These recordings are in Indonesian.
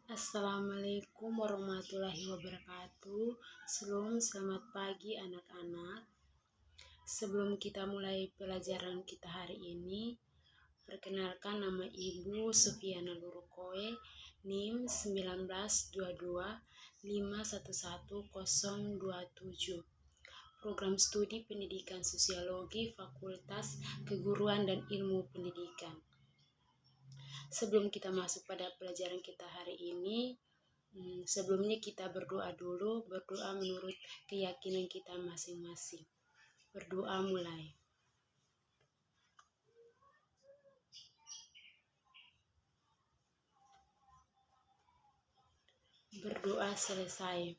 Assalamualaikum warahmatullahi wabarakatuh. Selamat pagi anak-anak. Sebelum kita mulai pelajaran kita hari ini, perkenalkan nama Ibu Sufiana Lurukoe, NIM 1922511027. Program Studi Pendidikan Sosiologi Fakultas Keguruan dan Ilmu Pendidikan. Sebelum kita masuk pada pelajaran kita hari ini, sebelumnya kita berdoa dulu, berdoa menurut keyakinan kita masing-masing. Berdoa mulai. Berdoa selesai.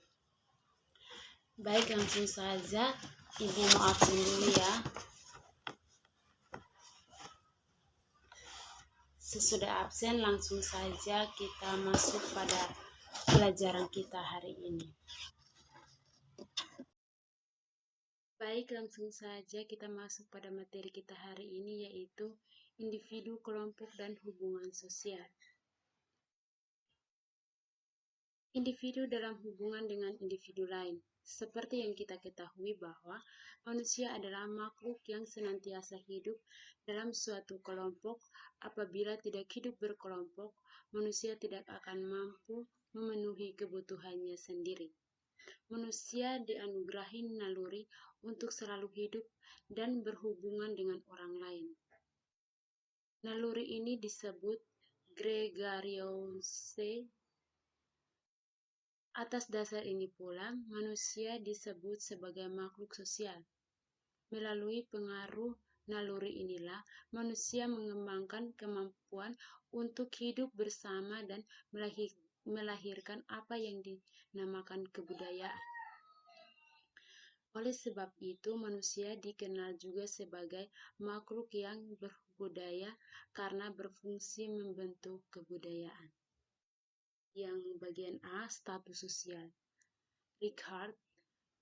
Baik, langsung saja. Ibu mau absen dulu ya. Sesudah absen, langsung saja kita masuk pada pelajaran kita hari ini. Baik, langsung saja kita masuk pada materi kita hari ini, yaitu individu, kelompok, dan hubungan sosial. Individu dalam hubungan dengan individu lain. Seperti yang kita ketahui bahwa manusia adalah makhluk yang senantiasa hidup dalam suatu kelompok. Apabila tidak hidup berkelompok, manusia tidak akan mampu memenuhi kebutuhannya sendiri. Manusia dianugerahi naluri untuk selalu hidup dan berhubungan dengan orang lain. Naluri ini disebut gregariose. Atas dasar ini pula, manusia disebut sebagai makhluk sosial. Melalui pengaruh naluri inilah, manusia mengembangkan kemampuan untuk hidup bersama dan melahirkan apa yang dinamakan kebudayaan. Oleh sebab itu, manusia dikenal juga sebagai makhluk yang berbudaya karena berfungsi membentuk kebudayaan. Yang bagian A, status sosial. Richard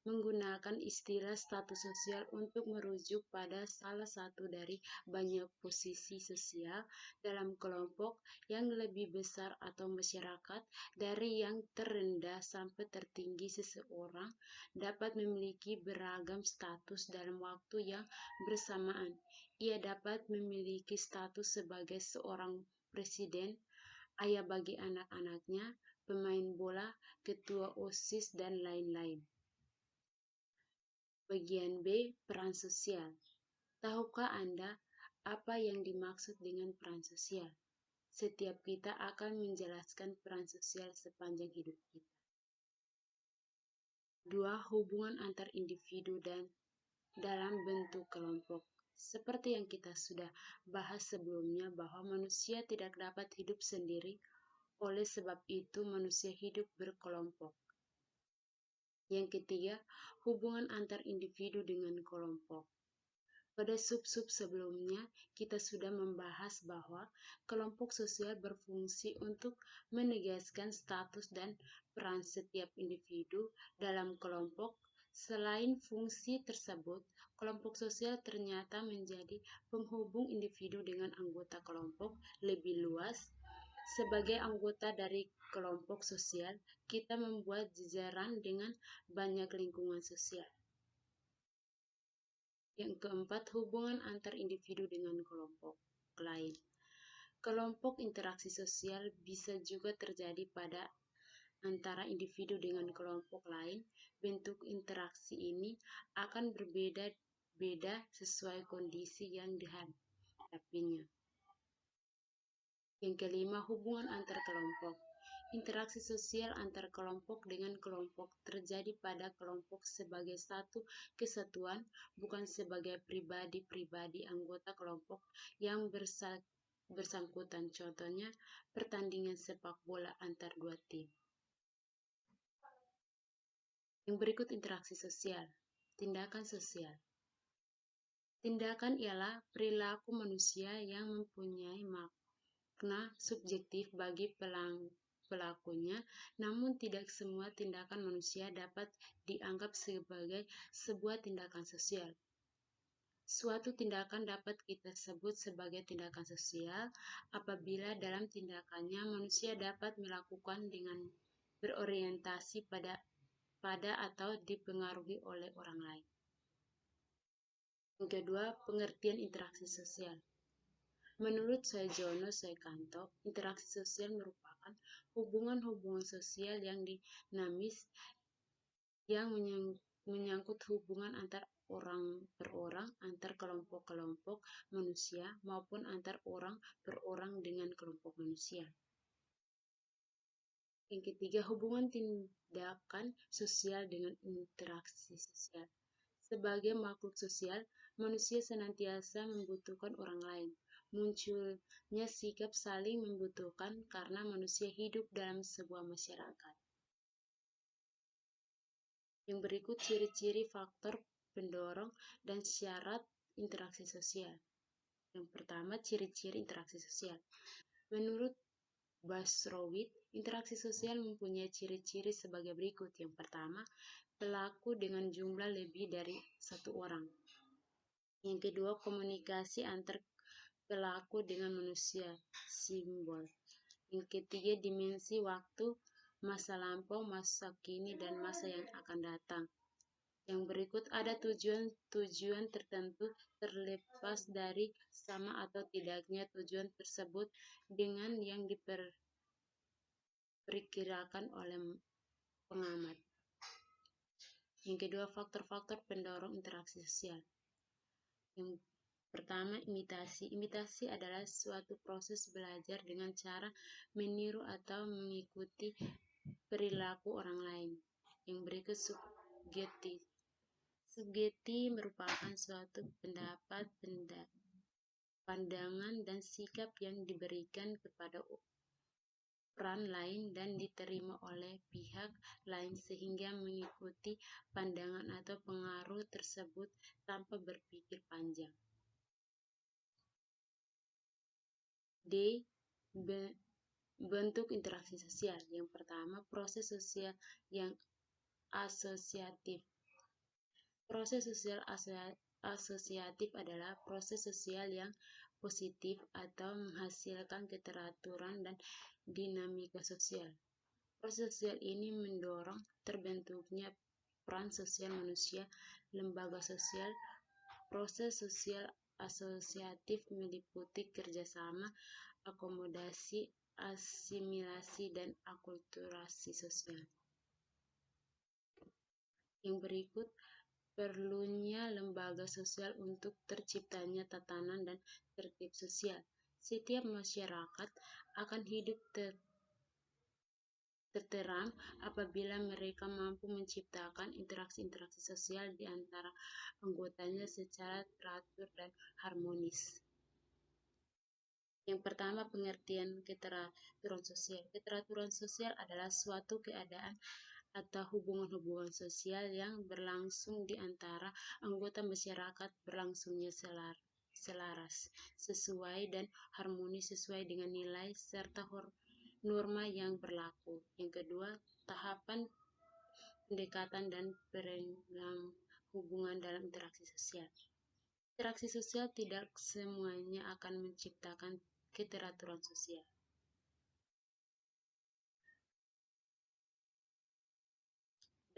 menggunakan istilah status sosial untuk merujuk pada salah satu dari banyak posisi sosial dalam kelompok yang lebih besar atau masyarakat. Dari yang terendah sampai tertinggi, seseorang dapat memiliki beragam status dalam waktu yang bersamaan. Ia dapat memiliki status sebagai seorang presiden, ayah bagi anak-anaknya, pemain bola, ketua OSIS, dan lain-lain. Bagian B, peran sosial. Tahukah Anda apa yang dimaksud dengan peran sosial? Setiap kita akan menjelaskan peran sosial sepanjang hidup kita. 2. Hubungan antar individu dan dalam bentuk kelompok. Seperti yang kita sudah bahas sebelumnya bahwa manusia tidak dapat hidup sendiri, oleh sebab itu manusia hidup berkelompok. Yang ketiga, hubungan antar individu dengan kelompok. Pada sub-sub sebelumnya, kita sudah membahas bahwa kelompok sosial berfungsi untuk menegaskan status dan peran setiap individu dalam kelompok. Selain fungsi tersebut, kelompok sosial ternyata menjadi penghubung individu dengan anggota kelompok lebih luas. Sebagai anggota dari kelompok sosial, kita membuat jejaring dengan banyak lingkungan sosial. Yang keempat, hubungan antar individu dengan kelompok lain. Kelompok interaksi sosial bisa juga terjadi pada antara individu dengan kelompok lain. Bentuk interaksi ini akan berbeda-beda sesuai kondisi yang dihadapinya. Yang kelima, hubungan antar kelompok. Interaksi sosial antar kelompok dengan kelompok terjadi pada kelompok sebagai satu kesatuan, bukan sebagai pribadi-pribadi anggota kelompok yang bersangkutan. Contohnya, pertandingan sepak bola antar dua tim. Yang berikut interaksi sosial. Tindakan sosial. Tindakan ialah perilaku manusia yang mempunyai makna subjektif bagi pelakunya, namun tidak semua tindakan manusia dapat dianggap sebagai sebuah tindakan sosial. Suatu tindakan dapat kita sebut sebagai tindakan sosial apabila dalam tindakannya manusia dapat melakukan dengan berorientasi pada atau dipengaruhi oleh orang lain. Yang kedua, pengertian interaksi sosial. Menurut Soejono Soekanto, interaksi sosial merupakan hubungan-hubungan sosial yang dinamis yang menyangkut hubungan antar orang per orang, antar kelompok-kelompok manusia, maupun antar orang per orang dengan kelompok manusia. Yang ketiga, hubungan tindakan sosial dengan interaksi sosial. Sebagai makhluk sosial, manusia senantiasa membutuhkan orang lain. Munculnya sikap saling membutuhkan karena manusia hidup dalam sebuah masyarakat. Yang berikut ciri-ciri faktor pendorong dan syarat interaksi sosial. Yang pertama, ciri-ciri interaksi sosial. Menurut Basrowitz, interaksi sosial mempunyai ciri-ciri sebagai berikut. Yang pertama, pelaku dengan jumlah lebih dari satu orang. Yang kedua, komunikasi antar pelaku dengan manusia, simbol. Yang ketiga, dimensi waktu, masa lampau, masa kini, dan masa yang akan datang. Yang berikut ada tujuan tertentu terlepas dari sama atau tidaknya tujuan tersebut dengan yang diperkirakan oleh pengamat. Yang kedua, faktor-faktor pendorong interaksi sosial. Yang pertama, imitasi. Imitasi adalah suatu proses belajar dengan cara meniru atau mengikuti perilaku orang lain. Yang berikut, sugesti. Sugesti merupakan suatu pendapat, pandangan, dan sikap yang diberikan kepada orang lain dan diterima oleh pihak lain sehingga mengikuti pandangan atau pengaruh tersebut tanpa berpikir panjang. D. Bentuk interaksi sosial. Yang pertama, proses sosial yang asosiatif. Proses sosial asosiatif adalah proses sosial yang positif atau menghasilkan keteraturan dan dinamika sosial. Proses sosial ini mendorong terbentuknya peran sosial manusia, lembaga sosial. Proses sosial asosiatif meliputi kerjasama, akomodasi, asimilasi, dan akulturasi sosial. Yang berikut, perlunya lembaga sosial untuk terciptanya tatanan dan tertib sosial. Setiap masyarakat akan hidup terteram apabila mereka mampu menciptakan interaksi-interaksi sosial di antara anggotanya secara teratur dan harmonis. Yang pertama, pengertian keteraturan sosial. Keteraturan sosial adalah suatu keadaan atau hubungan-hubungan sosial yang berlangsung di antara anggota masyarakat berlangsungnya selaras, sesuai dan harmonis sesuai dengan nilai serta norma yang berlaku. Yang kedua, tahapan pendekatan dan perenggang hubungan dalam interaksi sosial. Interaksi sosial tidak semuanya akan menciptakan keteraturan sosial.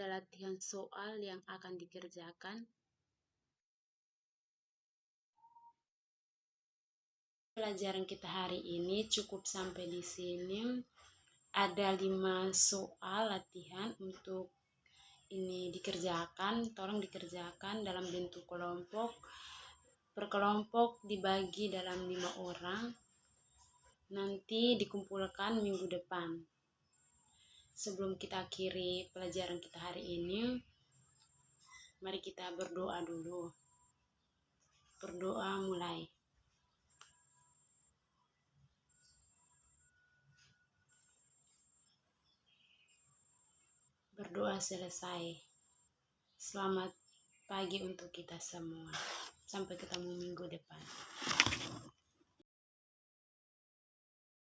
Ada latihan soal yang akan dikerjakan. Pelajaran kita hari ini cukup sampai di sini. Ada 5 soal latihan untuk ini dikerjakan. Tolong dikerjakan dalam bentuk kelompok. Per kelompok dibagi dalam 5 orang. Nanti dikumpulkan minggu depan. Sebelum kita akhiri pelajaran kita hari ini, mari kita berdoa dulu. Berdoa mulai. Berdoa selesai. Selamat pagi untuk kita semua. Sampai ketemu minggu depan.